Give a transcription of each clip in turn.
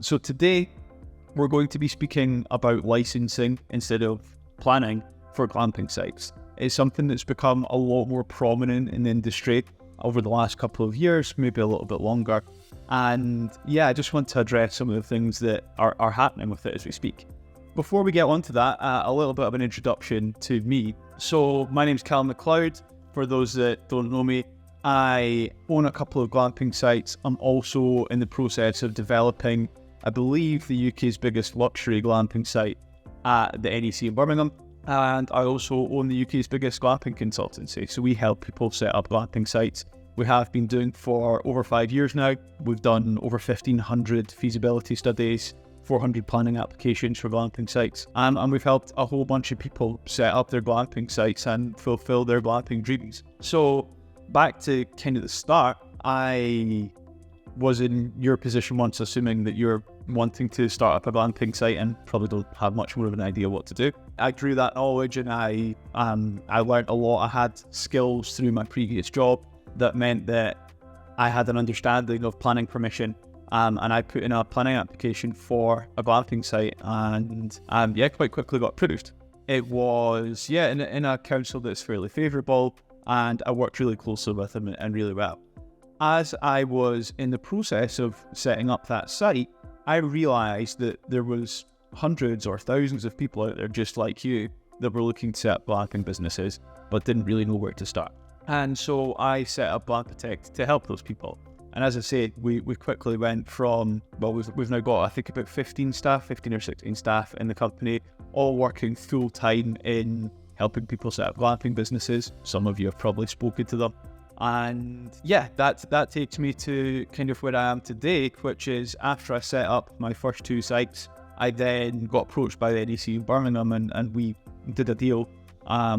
So today we're going to be speaking about licensing instead of planning for glamping sites. It's something that's become a lot more prominent in the industry over the last couple of years, maybe a little bit longer. And yeah, I just want to address some of the things that are happening with it as we speak. Before we get on to that, a little bit of an introduction to me. So my name's Calum. For those that don't know me, I own a couple of glamping sites. I'm also in the process of developing, I believe, the UK's biggest luxury glamping site at the NEC in Birmingham. And I also own the UK's biggest glamping consultancy. So we help people set up glamping sites. We have been doing for over 5 years now. We've done over 1,500 feasibility studies, 400 planning applications for glamping sites. And we've helped a whole bunch of people set up their glamping sites and fulfill their glamping dreams. So back to kind of the start, I was in your position once, assuming that you're wanting to start up a glamping site and probably don't have much more of an idea what to do. I drew that knowledge and I learned a lot. I had skills through my previous job that meant that I had an understanding of planning permission, and I put in a planning application for a glamping site and quite quickly got approved. It was in a council that's fairly favourable, and I worked really closely with them and really well. As I was in the process of setting up that site, I realised that there was hundreds or thousands of people out there just like you that were looking to set up glamping businesses but didn't really know where to start. And so I set up Glampitect to help those people. And as I said, we quickly went from, we've now got, I think, about 15 or 16 staff in the company, all working full time in helping people set up glamping businesses. Some of you have probably spoken to them. And yeah, that takes me to kind of where I am today, which is after I set up my first 2 sites, I then got approached by the NEC in Birmingham and we did a deal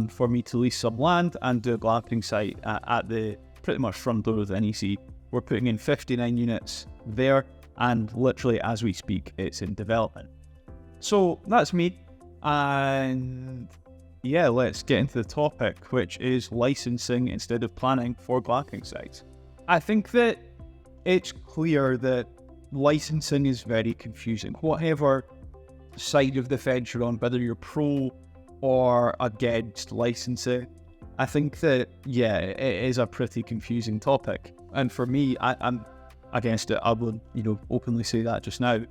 for me to lease some land and do a glamping site at the pretty much front door of the NEC. We're putting in 59 units there, and literally as we speak, it's in development. So that's me, and yeah, let's get into the topic, which is licensing instead of planning for glamping sites. I think that it's clear that licensing is very confusing. Whatever side of the fence you're on, whether you're pro or against licensing, I think that, it is a pretty confusing topic. And for me, I'm against it. I will, openly say that just now.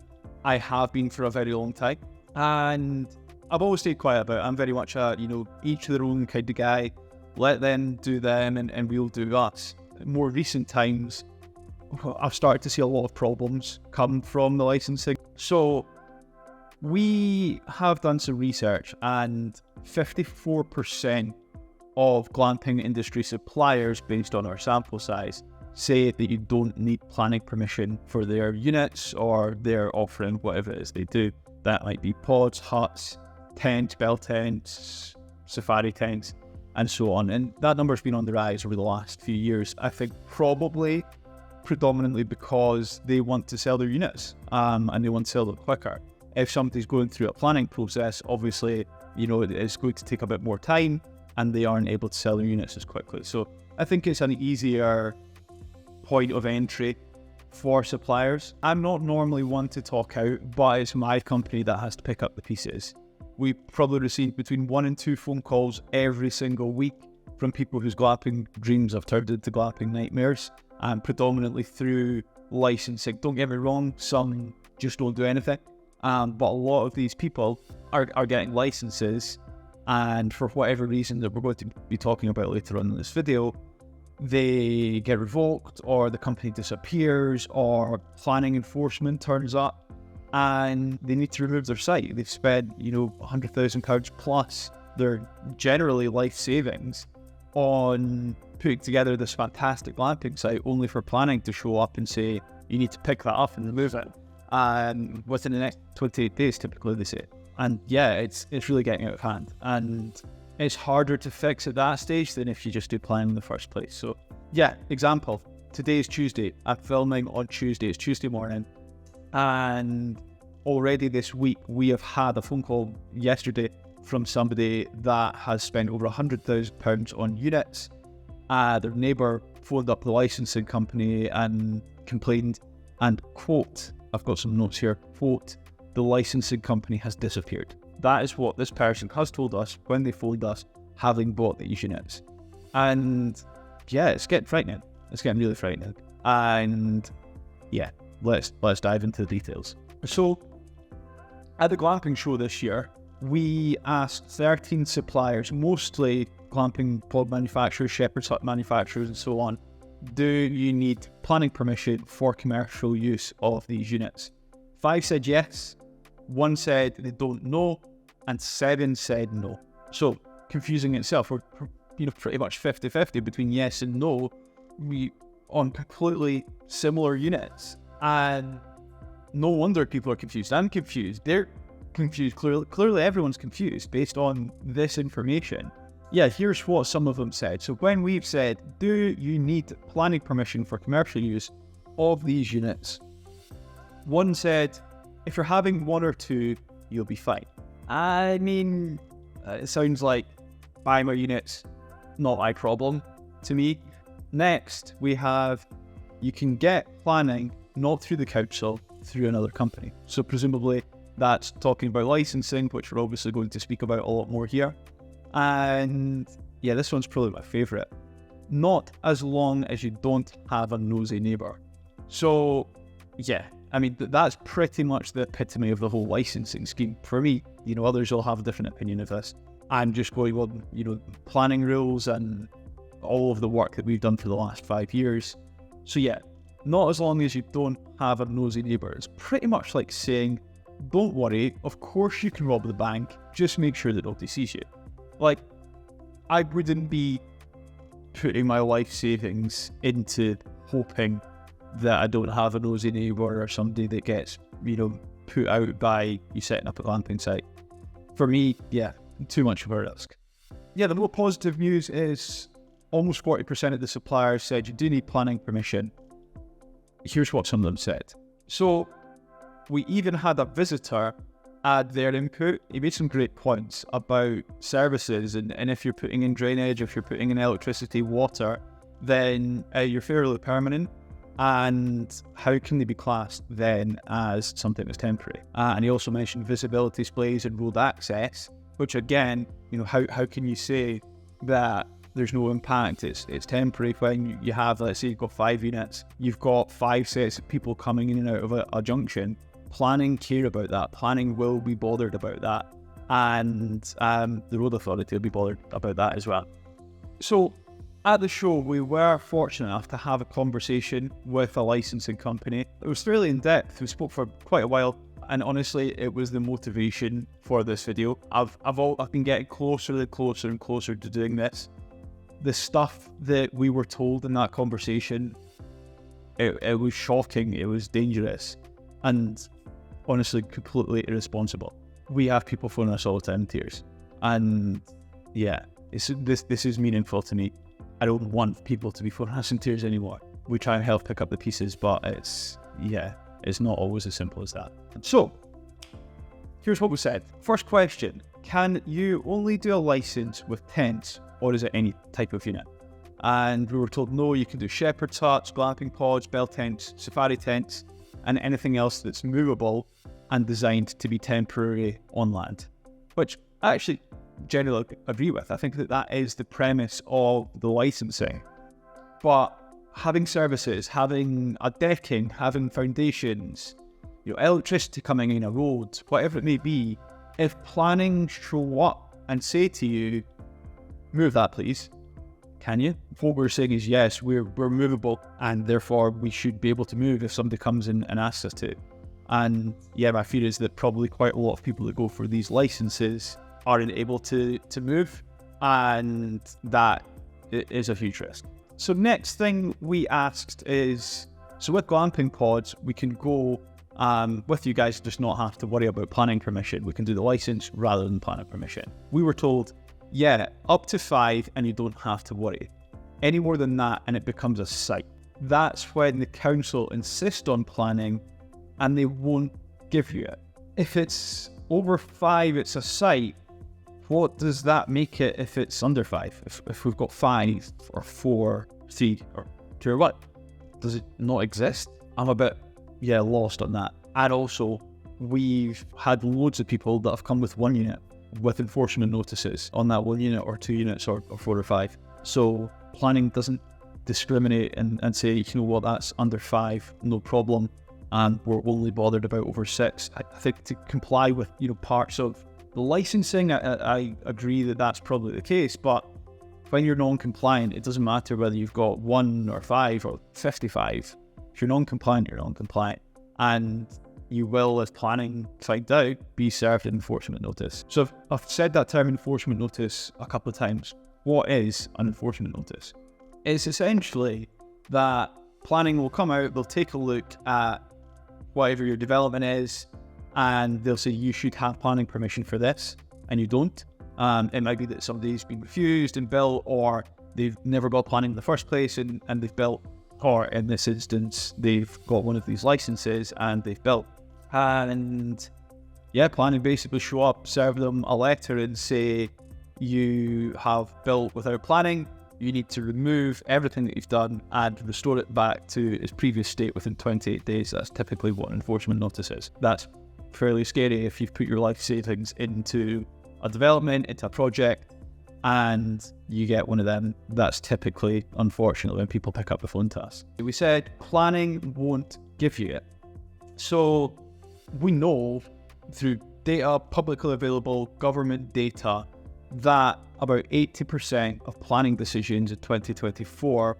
I have been for a very long time, and I've always stayed quiet about it. I'm very much a, each their own kind of guy. Let them do them and we'll do us. In more recent times, I've started to see a lot of problems come from the licensing. So we have done some research, and 54% of glamping industry suppliers, based on our sample size, say that you don't need planning permission for their units or their offering, whatever it is they do. That might be pods, huts, tents, bell tents, safari tents, and so on. And that number's been on the rise over the last few years. I think probably predominantly because they want to sell their units and they want to sell them quicker. If somebody's going through a planning process, obviously, it's going to take a bit more time and they aren't able to sell their units as quickly. So I think it's an easier point of entry for suppliers. I'm not normally one to talk out, but it's my company that has to pick up the pieces. We probably receive between 1 and 2 phone calls every single week from people whose glamping dreams have turned into glamping nightmares, and predominantly through licensing. Don't get me wrong, some just don't do anything, but a lot of these people are getting licenses, and for whatever reason that we're going to be talking about later on in this video, they get revoked, or the company disappears, or planning enforcement turns up and they need to remove their site. They've spent, £100,000 plus their generally life savings on putting together this fantastic glamping site, only for planning to show up and say, you need to pick that up and remove it. And within the next 28 days, typically they say. And yeah, it's really getting out of hand. And it's harder to fix at that stage than if you just do planning in the first place. So yeah, example, today is Tuesday. I'm filming on Tuesday. It's Tuesday morning. And already this week, we have had a phone call yesterday from somebody that has spent over £100,000 on units. Their neighbour phoned up the licensing company and complained, and quote, I've got some notes here, quote, the licensing company has disappeared. That is what this person has told us when they phoned us, having bought these units. And yeah, it's getting frightening. It's getting really frightening. And yeah, let's dive into the details. So at the Glamping Show this year, we asked 13 suppliers, mostly glamping pod manufacturers, shepherd's hut manufacturers and so on, do you need planning permission for commercial use of these units? 5 said yes, 1 said they don't know, and 7 said no. So confusing itself. We're pretty much 50-50 between yes and no. We on completely similar units, and no wonder people are confused. I'm confused. They're confused. Clearly everyone's confused based on this information. Yeah, here's what some of them said. So when we've said, do you need planning permission for commercial use of these units? 1 said, if you're having 1 or 2, you'll be fine. I mean, it sounds like buy my units, not my problem to me. Next, we have, you can get planning not through the council, through another company. So presumably that's talking about licensing, which we're obviously going to speak about a lot more here. And yeah, this one's probably my favourite. Not as long as you don't have a nosy neighbour. So yeah, I mean, that's pretty much the epitome of the whole licensing scheme. For me, others will have a different opinion of this. I'm just going on, planning rules and all of the work that we've done for the last 5 years. So yeah, not as long as you don't have a nosy neighbour. It's pretty much like saying, don't worry, of course you can rob the bank, just make sure that nobody sees you. Like, I wouldn't be putting my life savings into hoping that I don't have a nosy neighbour or somebody that gets, put out by you setting up a glamping site. For me, yeah, too much of a risk. Yeah, the more positive news is almost 40% of the suppliers said you do need planning permission. Here's what some of them said. So we even had a visitor add their input. He made some great points about services and if you're putting in drainage, if you're putting in electricity, water, then you're fairly permanent. And how can they be classed then as something that's temporary? And he also mentioned visibility displays and road access, which again, how can you say that there's no impact? It's temporary when you have, let's say you've got 5 units, you've got 5 sets of people coming in and out of a junction. Planning care about that. Planning will be bothered about that. And the road authority will be bothered about that as well. So at the show, we were fortunate enough to have a conversation with a licensing company. It was fairly in-depth. We spoke for quite a while. And honestly, it was the motivation for this video. I've been getting closer and closer to doing this. The stuff that we were told in that conversation, it was shocking. It was dangerous. And honestly, completely irresponsible. We have people phoning us all the time in tears. And yeah, this is meaningful to me. I don't want people to be phoning us in tears anymore. We try and help pick up the pieces, but it's not always as simple as that. So, here's what we said. First question, can you only do a license with tents, or is it any type of unit? And we were told, no, you can do shepherd's huts, glamping pods, bell tents, safari tents, and anything else that's movable and designed to be temporary on land, which I actually generally agree with. I think that is the premise of the licensing. But having services, having a decking, having foundations, electricity coming in a road, whatever it may be, if planning show up and say to you, move that please, can you? What we're saying is yes, we're movable, and therefore we should be able to move if somebody comes in and asks us to. And yeah, my fear is that probably quite a lot of people that go for these licenses aren't able to move, and that is a huge risk. So next thing we asked is, so with glamping pods, we can go with you guys, just not have to worry about planning permission. We can do the license rather than planning permission. We were told, yeah, up to 5 and you don't have to worry. Any more than that and it becomes a site. That's when the council insist on planning and they won't give you it. If it's over 5, it's a site. What does that make it if it's under 5? If we've got 5 or 4, 3 or 2 or what? Does it not exist? I'm a bit, lost on that. And also, we've had loads of people that have come with 1 unit with enforcement notices on that 1 unit or 2 units or 4 or 5. So planning doesn't discriminate and say, you know what, that's under 5, no problem, and we're only bothered about over 6. I think to comply with, parts of the licensing, I agree that that's probably the case, but when you're non-compliant, it doesn't matter whether you've got 1 or 5 or 55. If you're non-compliant, you're non-compliant. And you will, as planning find out, be served an enforcement notice. So I've said that term enforcement notice a couple of times. What is an enforcement notice? It's essentially that planning will come out, they'll take a look at whatever your development is, and they'll say you should have planning permission for this, and you don't. It might be that somebody's been refused and built, or they've never got planning in the first place and they've built, or in this instance, they've got one of these licenses and they've built. And yeah, planning basically show up, serve them a letter and say, you have built without planning, you need to remove everything that you've done and restore it back to its previous state within 28 days. That's typically what an enforcement notice is. That's fairly scary if you've put your life savings into a development, into a project, and you get one of them. That's typically, unfortunately, when people pick up the phone to us. We said planning won't give you it. So we know through data, publicly available government data, that about 80% of planning decisions in 2024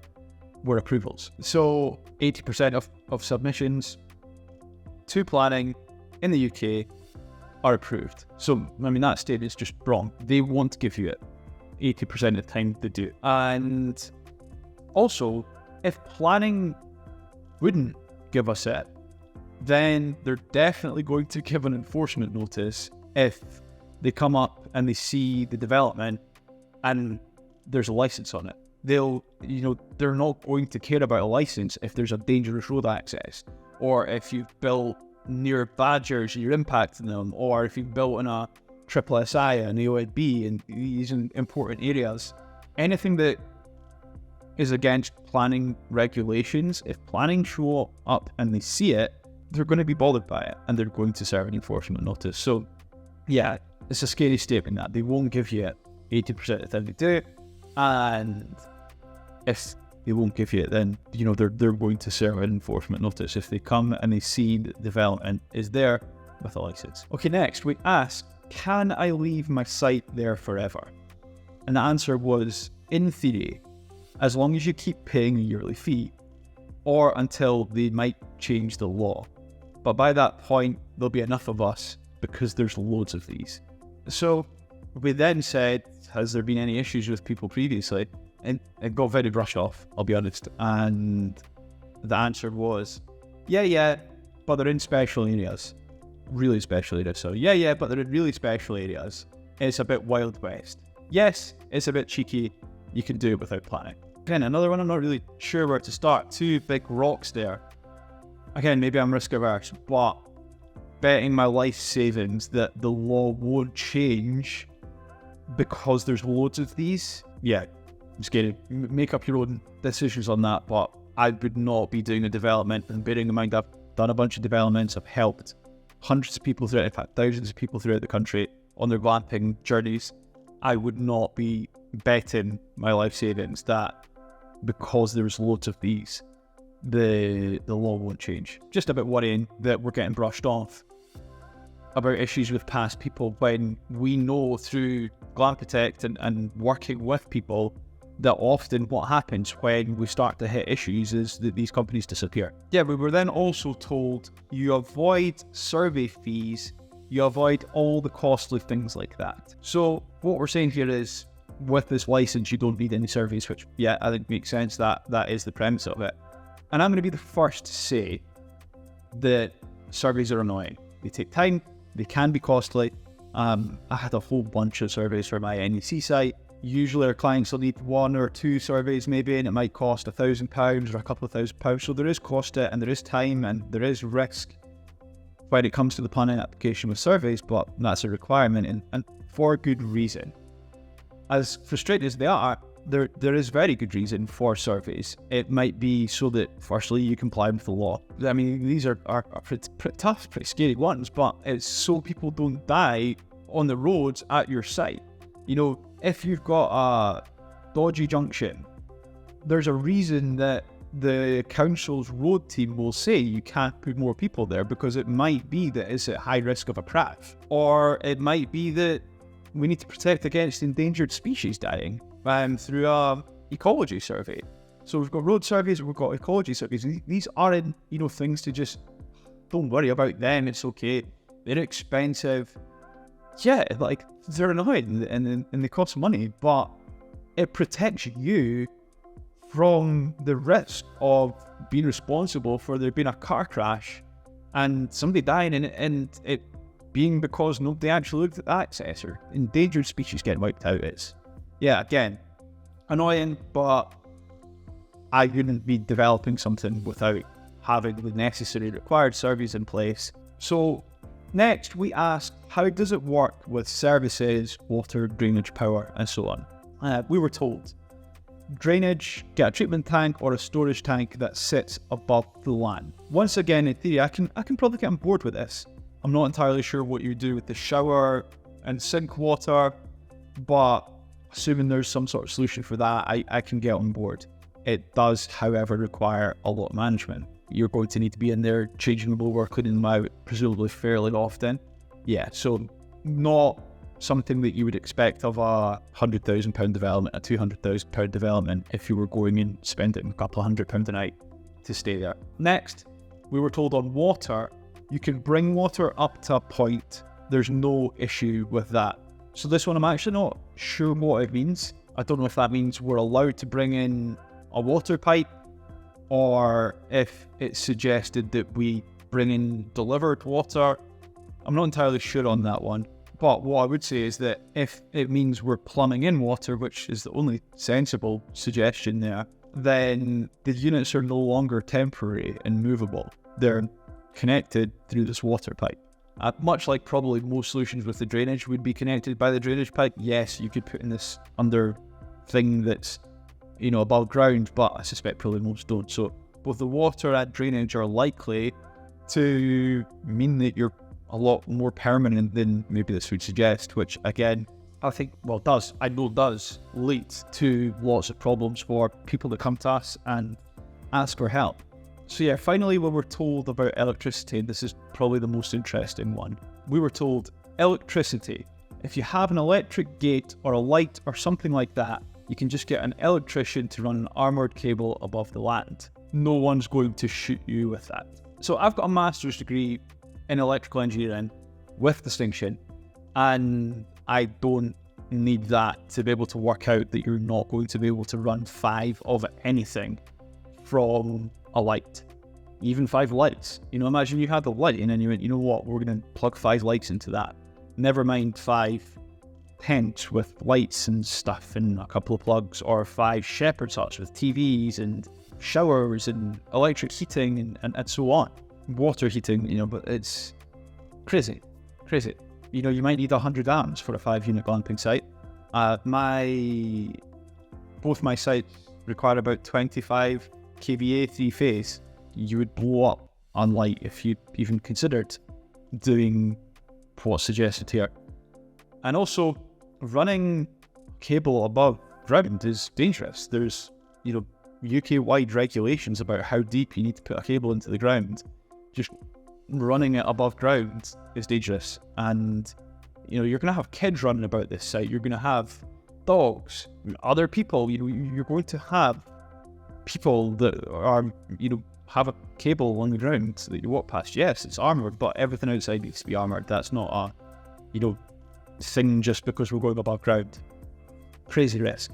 were approvals. So 80% of submissions to planning in the UK are approved. So, that statement is just wrong. They won't give you it. 80% of the time they do. And also, if planning wouldn't give us it, then they're definitely going to give an enforcement notice if they come up and they see the development and there's a license on it. They're not going to care about a license if there's a dangerous road access, or if you've built near badgers and you're impacting them, or if you've built in a triple SI and AOIB and these important areas. Anything that is against planning regulations, if planning show up and they see it, they're going to be bothered by it and they're going to serve an enforcement notice. So yeah, it's a scary statement that they won't give you it 80% of the time they do, and if they won't give you it, then they're going to serve an enforcement notice if they come and they see that development is there with a license. Okay, next we asked, can I leave my site there forever? And the answer was, in theory, as long as you keep paying a yearly fee, or until they might change the law. But by that point, there'll be enough of us because there's loads of these. So we then said, has there been any issues with people previously? And it got very brush off, I'll be honest. And the answer was, yeah, but they're in special areas. Really special areas. So yeah, but they're in really special areas. It's a bit Wild West. Yes, it's a bit cheeky. You can do it without planning. Again, another one, I'm not really sure where to start. 2 big rocks there. Again, maybe I'm risk averse, but betting my life savings that the law won't change because there's loads of these. Yeah, I'm scared. Make up your own decisions on that, but I would not be doing a development. And bearing in mind, I've done a bunch of developments, I've helped hundreds of people throughout, in fact, thousands of people throughout the country on their glamping journeys. I would not be betting my life savings that because there's loads of these, the law won't change. Just a bit worrying that we're getting brushed off about issues with past people when we know through Glam Protect and working with people that often what happens when we start to hit issues is that these companies disappear. Yeah, we were then also told you avoid survey fees, you avoid all the costly things like that. So what we're saying here is, with this license, you don't need any surveys, which, yeah, I think makes sense. That is the premise of it. And I'm going to be the first to say that surveys are annoying. They take time, they can be costly. I had a whole bunch of surveys for my NEC site. Usually our clients will need 1 or 2 surveys maybe, and it might cost £1,000 or a couple of £1,000. So there is cost to it, and there is time, and there is risk when it comes to the planning application with surveys, but that's a requirement, and for good reason. As frustrated as they are, there is very good reason for surveys. It might be so that, firstly, you comply with the law. I mean, these are pretty tough, pretty scary ones, but it's so people don't die on the roads at your site. You know, if you've got a dodgy junction, there's a reason that the council's road team will say you can't put more people there, because it might be that it's at high risk of a crash, or it might be that we need to protect against endangered species dying through a ecology survey. So we've got road surveys, we've got ecology surveys. These aren't, you know, things to just, don't worry about them, it's okay. They're expensive. Yeah, like, they're annoying and they cost money, but it protects you from the risk of being responsible for there being a car crash and somebody dying in it, and it being because nobody actually looked at the access, or endangered species getting wiped out. It's, yeah, again, annoying, but I wouldn't be developing something without having the necessary required surveys in place. So next we asked, how does it work with services, water, drainage, power, and so on? We were told, drainage, get a treatment tank or a storage tank that sits above the land. Once again, in theory, I can probably get on board with this. I'm not entirely sure what you do with the shower and sink water, but assuming there's some sort of solution for that, I can get on board. It does, however, require a lot of management. You're going to need to be in there changing them over, cleaning them out, presumably fairly often. Yeah, so not something that you would expect of a £100,000 development, a £200,000 development, if you were going and spending a couple of £100 a night to stay there. Next, we were told on water, you can bring water up to a point. There's no issue with that. So this one, I'm actually not sure what it means. I don't know if that means we're allowed to bring in a water pipe, or if it's suggested that we bring in delivered water. I'm not entirely sure on that one. But what I would say is that if it means we're plumbing in water, which is the only sensible suggestion there, then the units are no longer temporary and movable. They're connected through this water pipe. Much like probably most solutions with the drainage would be connected by the drainage pipe. Yes, you could put in this under thing that's, you know, above ground, but I suspect probably most don't. So both the water and drainage are likely to mean that you're a lot more permanent than maybe this would suggest, which again, I think, well, does lead to lots of problems for people that come to us and ask for help. So yeah, finally, we were told about electricity, and this is probably the most interesting one. We were told, electricity. If you have an electric gate or a light or something like that, you can just get an electrician to run an armoured cable above the land. No one's going to shoot you with that. So I've got a master's degree in electrical engineering with distinction, and I don't need that to be able to work out that you're not going to be able to run 5 of anything from a light, even 5 lights. You know, imagine you had the light and then you went, you know what, we're going to plug 5 lights into that. Never mind 5 tents with lights and stuff and a couple of plugs, or 5 shepherd's huts with TVs and showers and electric heating and so on. Water heating, you know, but it's crazy. You know, you might need 100 amps for a 5-unit glamping site. Both my sites require about 25 kVA 3-phase. You would blow up on light if you even considered doing what's suggested here. And also, running cable above ground is dangerous. There's, you know, UK-wide regulations about how deep you need to put a cable into the ground. Just running it above ground is dangerous. And, you know, you're going to have kids running about this site. You're going to have dogs, other people. You know, you're going to have people that are, you know, have a cable on the ground that you walk past. Yes, it's armoured, but everything outside needs to be armoured. That's not a, you know, thing just because we're going above ground. Crazy risk.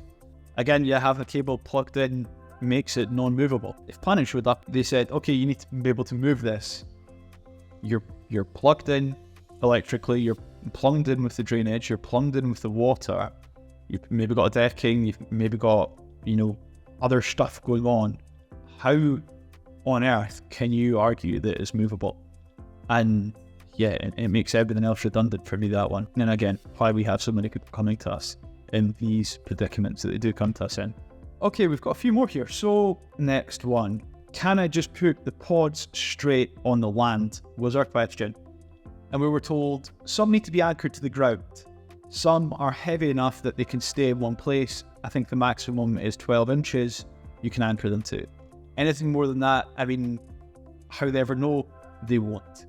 Again, you have a cable plugged in, makes it non-movable. If planning showed up, they said, okay, you need to be able to move this. You're plugged in electrically, you're plumbed in with the drainage, you're plumbed in with the water, you've maybe got a decking, you've maybe got, you know, other stuff going on. How on earth can you argue that it's movable? And yeah, it makes everything else redundant for me, that one. And again, why we have so many people coming to us in these predicaments that they do come to us in. Okay, we've got a few more here. So next one, can I just put the pods straight on the land, was our question. And we were told some need to be anchored to the ground. Some are heavy enough that they can stay in one place. I think the maximum is 12 inches you can anchor them to. Anything more than that, I mean, how they ever know, they won't.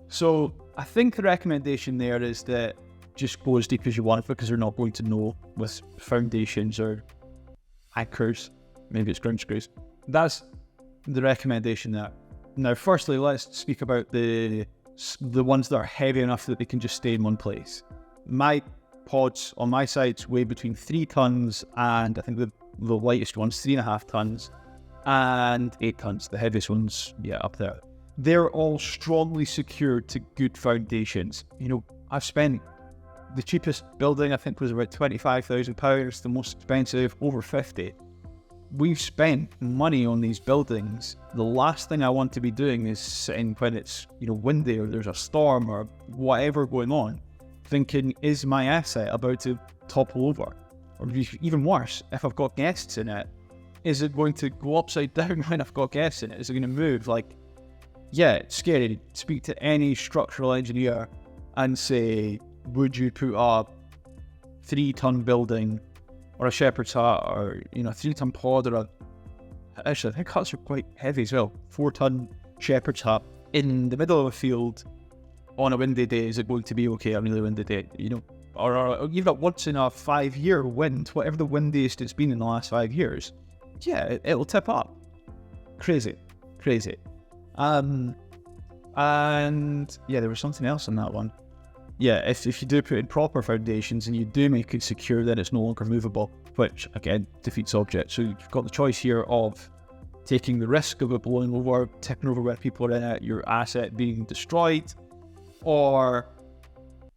So I think the recommendation there is that just go as deep as you want because they're not going to know with foundations or anchors. Maybe it's ground screws. That's the recommendation there. Now, firstly, let's speak about the ones that are heavy enough that they can just stay in one place. My pods on my sites weigh between 3 tons and I think the lightest one's 3.5 tons and 8 tons. The heaviest one's, up there. They're all strongly secured to good foundations. I've spent the cheapest building, I think, was about £25,000. The most expensive, over 50. We've spent money on these buildings. The last thing I want to be doing is sitting when it's, windy or there's a storm or whatever going on, thinking, is my asset about to topple over? Or even worse, if I've got guests in it, is it going to go upside down when I've got guests in it? Is it going to move? It's scary. Speak to any structural engineer and say, would you put a 3-ton building or a shepherd's hut or, a 3-ton pod or actually I think huts are quite heavy as well, 4-ton shepherd's hut in the middle of a field on a windy day? Is it going to be okay on a really windy day? Or even a once in a 5-year wind, whatever the windiest it's been in the last 5 years, it'll tip up. Crazy. And there was something else on that one. If you do put in proper foundations and you do make it secure, then it's no longer movable, which again defeats object. So you've got the choice here of taking the risk of it blowing over, tipping over where people are in it, your asset being destroyed, or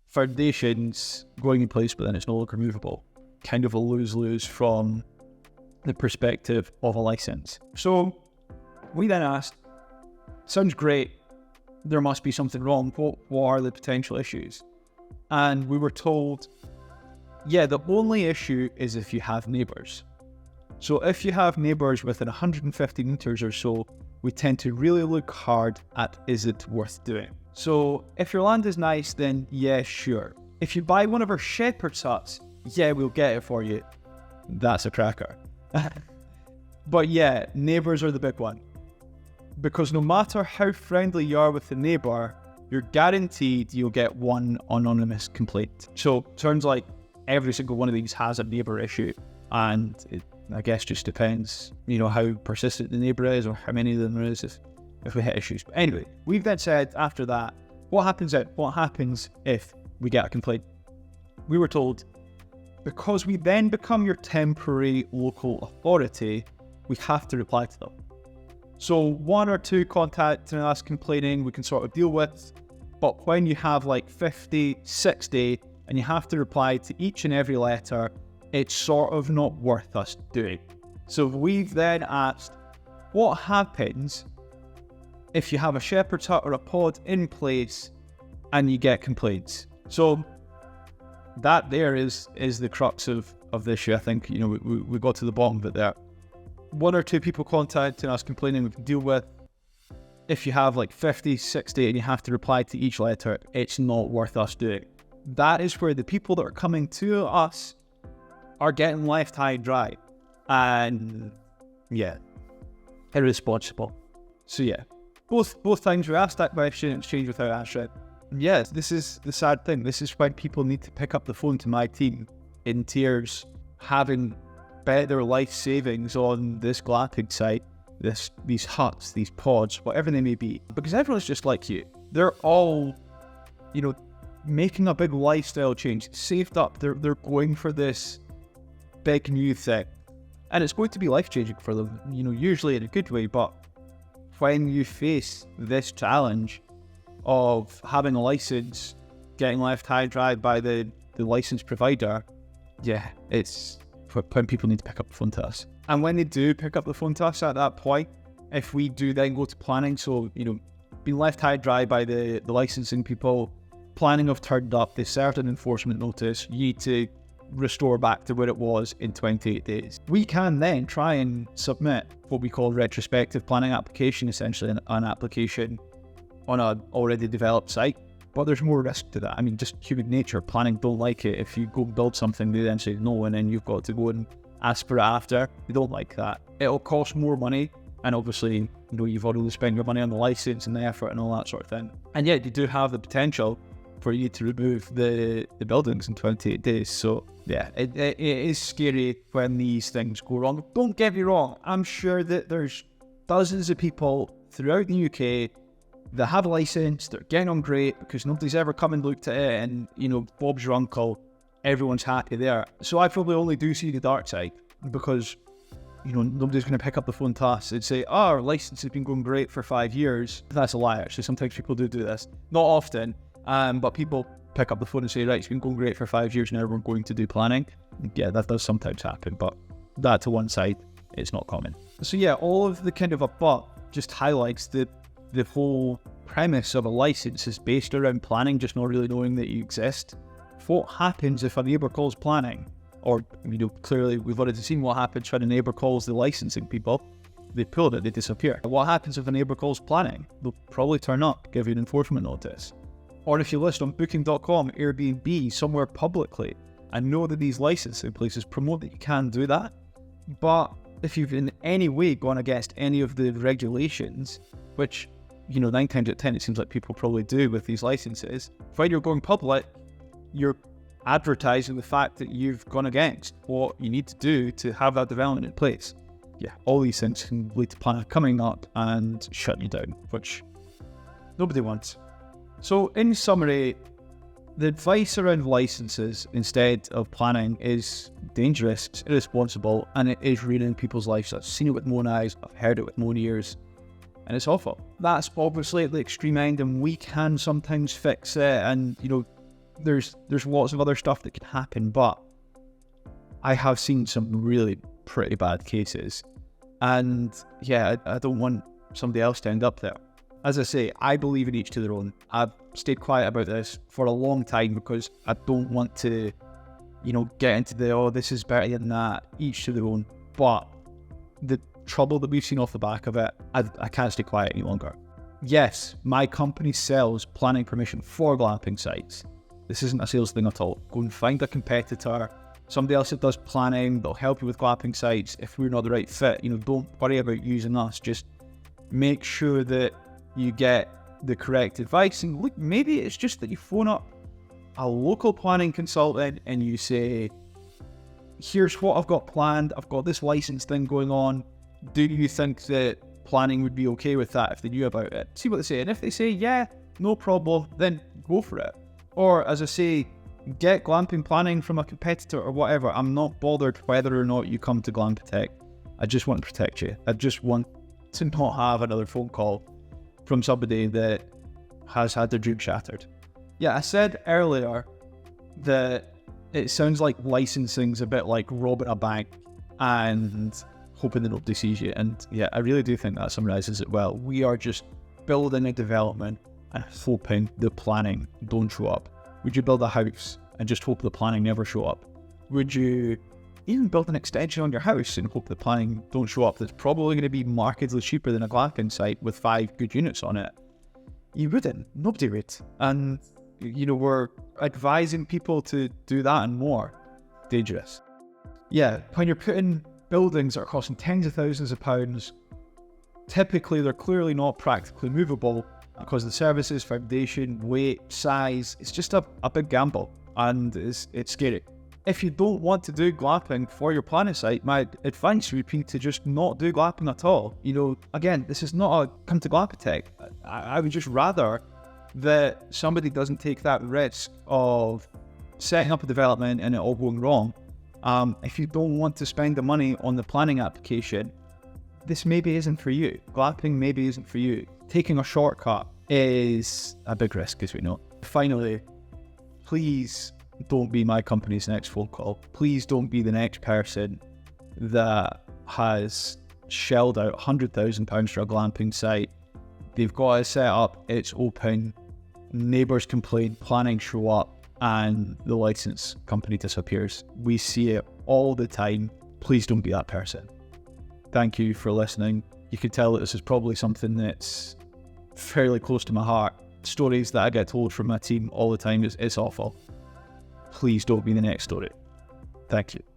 foundations going in place but then it's no longer movable. Kind of a lose-lose from the perspective of a license. So we then asked, sounds great, there must be something wrong. What are the potential issues? And we were told, the only issue is if you have neighbours. So if you have neighbours within 150 metres or so, we tend to really look hard at, is it worth doing? So if your land is nice, then sure. If you buy one of our shepherd's huts, we'll get it for you. That's a cracker. But neighbours are the big one. Because no matter how friendly you are with the neighbour, you're guaranteed you'll get one anonymous complaint. So turns like every single one of these has a neighbour issue, and it, I guess, just depends, how persistent the neighbour is or how many of them there is if we hit issues. But anyway, we've then said after that, what happens if we get a complaint? We were told, because we then become your temporary local authority, we have to reply to them. So 1 or 2 contacting us complaining, we can sort of deal with. But when you have 50, 60, and you have to reply to each and every letter, it's sort of not worth us doing. So we've then asked, what happens if you have a shepherd's hut or a pod in place and you get complaints? So that there is the crux of the issue. I think, we got to the bottom of it there. 1 or 2 people contacting us complaining, we can deal with. If you have 50, 60 and you have to reply to each letter, it's not worth us doing. That is where the people that are coming to us are getting left high and dry. And irresponsible. So both times we asked that question, it's changed without answering. Yes, this is the sad thing. This is when people need to pick up the phone to my team in tears, having bet their life savings on this glamping site, these huts, these pods, whatever they may be, because everyone's just like you. They're all, making a big lifestyle change, saved up. They're going for this big new thing, and it's going to be life changing for them. Usually in a good way. But when you face this challenge of having a license, getting left high and dry by the license provider, it's when people need to pick up the phone to us. And when they do pick up the phone to us at that point, if we do then go to planning, so, being left high and dry by the licensing people, planning have turned up, they served an enforcement notice, you need to restore back to where it was in 28 days. We can then try and submit what we call retrospective planning application, essentially an application on an already developed site. But there's more risk to that. I mean, just human nature. Planning don't like it. If you go build something, they then say no, and then you've got to go and ask for it after. They don't like that. It'll cost more money, and obviously, you've already spent your money on the license and the effort and all that sort of thing. And yet, you do have the potential for you to remove the buildings in 28 days. So yeah, it is scary when these things go wrong. Don't get me wrong, I'm sure that there's dozens of people throughout the UK that have a license, they're getting on great because nobody's ever come and looked at it, and Bob's your uncle, everyone's happy there. So I probably only do see the dark side, because nobody's going to pick up the phone to us and say, oh, our license has been going great for 5 years. That's a lie, actually. Sometimes people do this. Not often, but people pick up the phone and say, right, it's been going great for 5 years, now we're going to do planning. Yeah, that does sometimes happen, but that to one side, it's not common. So yeah, all of the kind of above just highlights the whole premise of a license is based around planning, just not really knowing that you exist. What happens if a neighbour calls planning? Or, clearly we've already seen what happens when a neighbour calls the licensing people. They pull it, they disappear. What happens if a neighbour calls planning? They'll probably turn up, give you an enforcement notice. Or if you list on booking.com, Airbnb, somewhere publicly, and know that these licensing places promote that you can do that, but if you've in any way gone against any of the regulations, which 9 times out of 10 it seems like people probably do with these licenses, when you're going public, you're advertising the fact that you've gone against what you need to do to have that development in place. Yeah, all these things can lead to planning coming up and shutting you down, which nobody wants. So in summary, the advice around licenses instead of planning is dangerous, it's irresponsible, and it is ruining people's lives. I've seen it with my own eyes, I've heard it with my own ears, and it's awful. That's obviously at the extreme end, and we can sometimes fix it, and there's lots of other stuff that can happen, but I have seen some really pretty bad cases, and yeah, I don't want somebody else to end up there. As I say, I believe in each to their own. I've stayed quiet about this for a long time because I don't want to, get into this is better than that, each to their own. But the trouble that we've seen off the back of it, I can't stay quiet any longer. Yes, my company sells planning permission for glamping sites. This isn't a sales thing at all. Go and find a competitor, somebody else that does planning, they'll help you with glamping sites. If we're not the right fit, don't worry about using us. Just make sure that you get the correct advice. And look, maybe it's just that you phone up a local planning consultant and you say, here's what I've got planned. I've got this license thing going on. Do you think that planning would be okay with that if they knew about it? See what they say. And if they say, yeah, no problem, then go for it. Or, as I say, get glamping planning from a competitor or whatever. I'm not bothered whether or not you come to Glamptech. I just want to protect you. I just want to not have another phone call from somebody that has had their dream shattered. Yeah, I said earlier that it sounds like licensing's a bit like robbing a bank and hoping that nobody sees you. And yeah, I really do think that summarizes it well. We are just building a development and hoping the planning don't show up. Would you build a house and just hope the planning never show up? Would you even build an extension on your house and hope the planning don't show up that's probably going to be markedly cheaper than a glamping site with 5 good units on it? You wouldn't. Nobody would. And, we're advising people to do that and more. Dangerous. Yeah, when you're putting buildings that are costing tens of thousands of pounds, typically they're clearly not practically movable because the services, foundation, weight, size, it's just a big gamble, and it's scary. If you don't want to do glamping for your planning site, my advice would be to just not do glamping at all. Again, this is not a come to Glamptech. I would just rather that somebody doesn't take that risk of setting up a development and it all going wrong. If you don't want to spend the money on the planning application, this maybe isn't for you. Glamping maybe isn't for you. Taking a shortcut is a big risk, as we know. Finally, please don't be my company's next phone call. Please don't be the next person that has shelled out £100,000 for a glamping site. They've got it set up, it's open, neighbours complain, planning show up, and the license company disappears. We see it all the time. Please don't be that person. Thank you for listening. You can tell that this is probably something that's fairly close to my heart. Stories that I get told from my team all the time, it's awful. Please don't be the next story. Thank you.